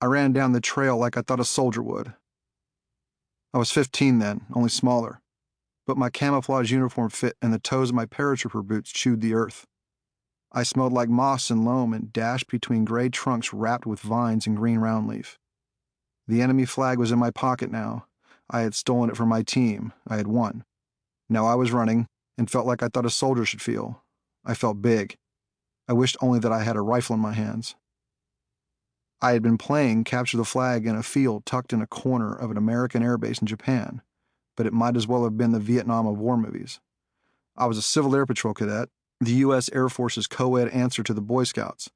I ran down the trail like I thought a soldier would. I was 15 then, only smaller, but my camouflage uniform fit and the toes of my paratrooper boots chewed the earth. I smelled like moss and loam and dashed between gray trunks wrapped with vines and green round leaf. The enemy flag was in my pocket now. I had stolen it from my team. I had won. Now I was running and felt like I thought a soldier should feel. I felt big. I wished only that I had a rifle in my hands. I had been playing capture the flag in a field tucked in a corner of an American air base in Japan, but it might as well have been the Vietnam of war movies. I was a Civil Air Patrol cadet, the U.S. Air Force's co-ed answer to the Boy Scouts.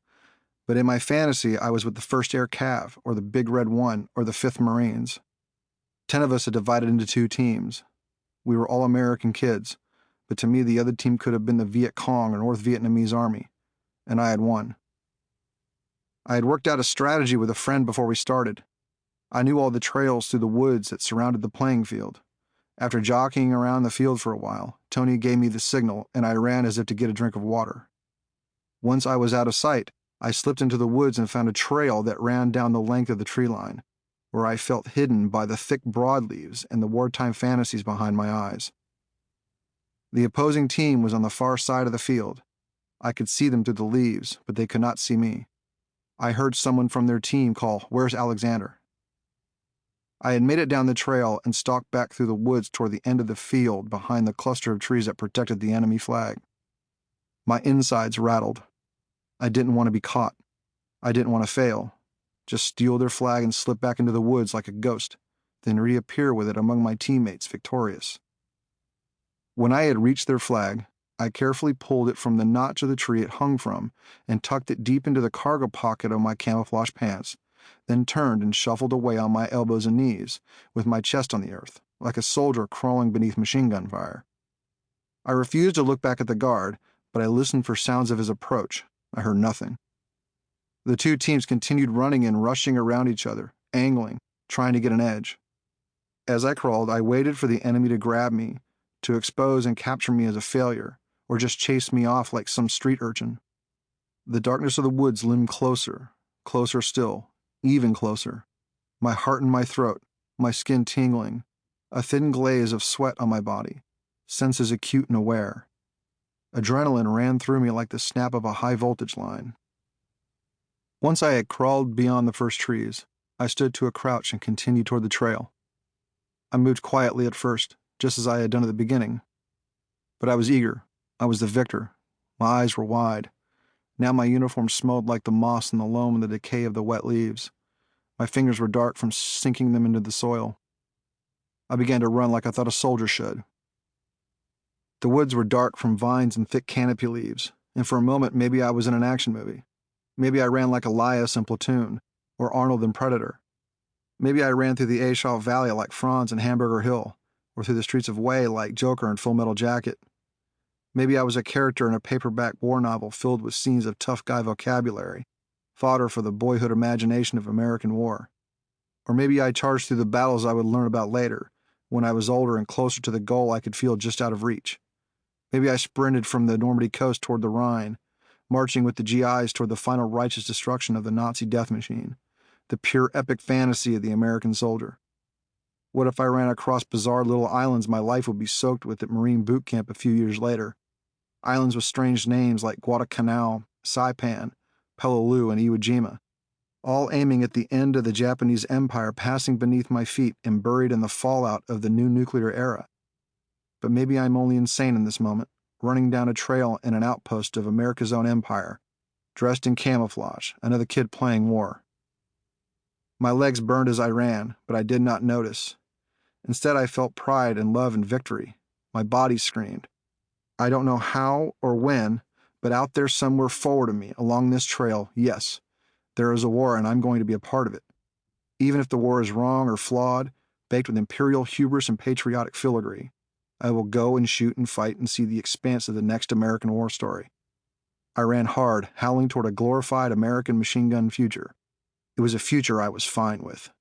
But in my fantasy, I was with the 1st Air Cav, or the Big Red 1, or the 5th Marines. 10 of us had divided into 2 teams. We were all American kids, but to me the other team could have been the Viet Cong or North Vietnamese Army, and I had won. I had worked out a strategy with a friend before we started. I knew all the trails through the woods that surrounded the playing field. After jockeying around the field for a while, Tony gave me the signal, and I ran as if to get a drink of water. Once I was out of sight, I slipped into the woods and found a trail that ran down the length of the tree line, where I felt hidden by the thick broadleaves and the wartime fantasies behind my eyes. The opposing team was on the far side of the field. I could see them through the leaves, but they could not see me. I heard someone from their team call, "Where's Alexander?" I had made it down the trail and stalked back through the woods toward the end of the field behind the cluster of trees that protected the enemy flag. My insides rattled. I didn't want to be caught. I didn't want to fail. Just steal their flag and slip back into the woods like a ghost, then reappear with it among my teammates victorious. When I had reached their flag, I carefully pulled it from the notch of the tree it hung from and tucked it deep into the cargo pocket of my camouflage pants, then turned and shuffled away on my elbows and knees, with my chest on the earth, like a soldier crawling beneath machine gun fire. I refused to look back at the guard, but I listened for sounds of his approach. I heard nothing. The 2 teams continued running and rushing around each other, angling, trying to get an edge. As I crawled, I waited for the enemy to grab me, to expose and capture me as a failure, or just chase me off like some street urchin. The darkness of the woods loomed closer, closer still, even closer. My heart in my throat, my skin tingling, a thin glaze of sweat on my body, senses acute and aware. Adrenaline ran through me like the snap of a high-voltage line. Once I had crawled beyond the first trees, I stood to a crouch and continued toward the trail. I moved quietly at first, just as I had done at the beginning. But I was eager. I was the victor. My eyes were wide. Now my uniform smelled like the moss and the loam and the decay of the wet leaves. My fingers were dark from sinking them into the soil. I began to run like I thought a soldier should. The woods were dark from vines and thick canopy leaves, and for a moment maybe I was in an action movie. Maybe I ran like Elias in Platoon, or Arnold in Predator. Maybe I ran through the Aishal Valley like Franz in Hamburger Hill, or through the streets of Wei like Joker in Full Metal Jacket. Maybe I was a character in a paperback war novel filled with scenes of tough guy vocabulary, fodder for the boyhood imagination of American war. Or maybe I charged through the battles I would learn about later, when I was older and closer to the goal I could feel just out of reach. Maybe I sprinted from the Normandy coast toward the Rhine, marching with the GIs toward the final righteous destruction of the Nazi death machine, the pure epic fantasy of the American soldier. What if I ran across bizarre little islands my life would be soaked with at Marine boot camp a few years later? Islands with strange names like Guadalcanal, Saipan, Peleliu, and Iwo Jima, all aiming at the end of the Japanese Empire passing beneath my feet and buried in the fallout of the new nuclear era. But maybe I'm only insane in this moment, running down a trail in an outpost of America's own empire, dressed in camouflage, another kid playing war. My legs burned as I ran, but I did not notice. Instead, I felt pride and love and victory. My body screamed. I don't know how or when, but out there somewhere forward of me, along this trail, yes, there is a war and I'm going to be a part of it. Even if the war is wrong or flawed, baked with imperial hubris and patriotic filigree, I will go and shoot and fight and see the expanse of the next American war story. I ran hard, howling toward a glorified American machine gun future. It was a future I was fine with.